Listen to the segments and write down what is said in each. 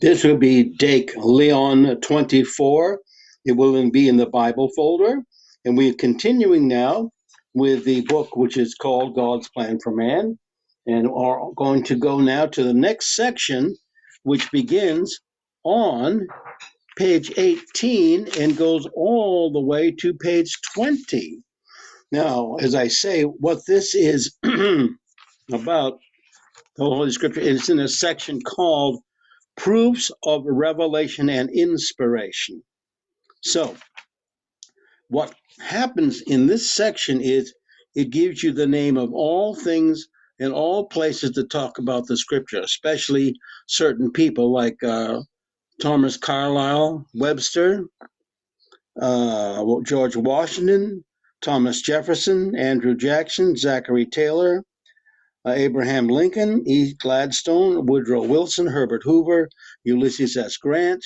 This will be Dake Leon 24. It will be in the Bible folder. And we're continuing now with the book, which is called God's Plan for Man. And are going to go now to the next section, which begins on page 18 and goes all the way to page 20. Now, as I say, what this is about, the Holy Scripture, is in a section called Proofs of Revelation and Inspiration. So, what happens in this section is it gives you the name of all things and all places to talk about the Scripture, especially certain people like Thomas Carlyle Webster, George Washington, Thomas Jefferson, Andrew Jackson, Zachary Taylor, Abraham Lincoln, E. Gladstone, Woodrow Wilson, Herbert Hoover, Ulysses S. Grant,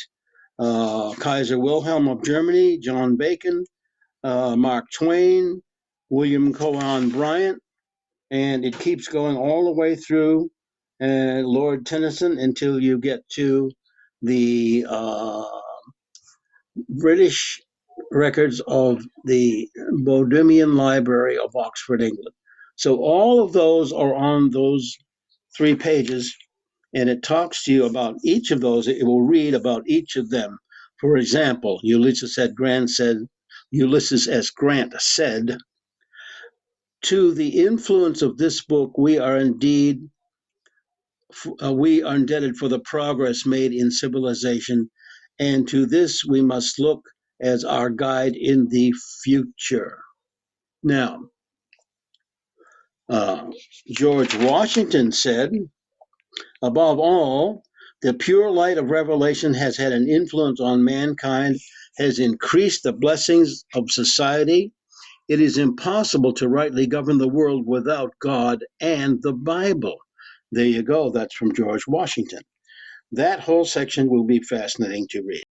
Kaiser Wilhelm of Germany, John Bacon, Mark Twain, William Cowan Bryant, and it keeps going all the way through Lord Tennyson until you get to the British records of the Bodleian Library of Oxford, England. So all of those are on those 3 pages, and it talks to you about each of those. It will read about each of them. For example, Ulysses S. Grant said, "To the influence of this book, we are indebted for the progress made in civilization, and to this we must look as our guide in the future." Now, George Washington said, "Above all, the pure light of revelation has had an influence on mankind, has increased the blessings of society. It is impossible to rightly govern the world without God and the Bible." There you go. That's from George Washington. That whole section will be fascinating to read.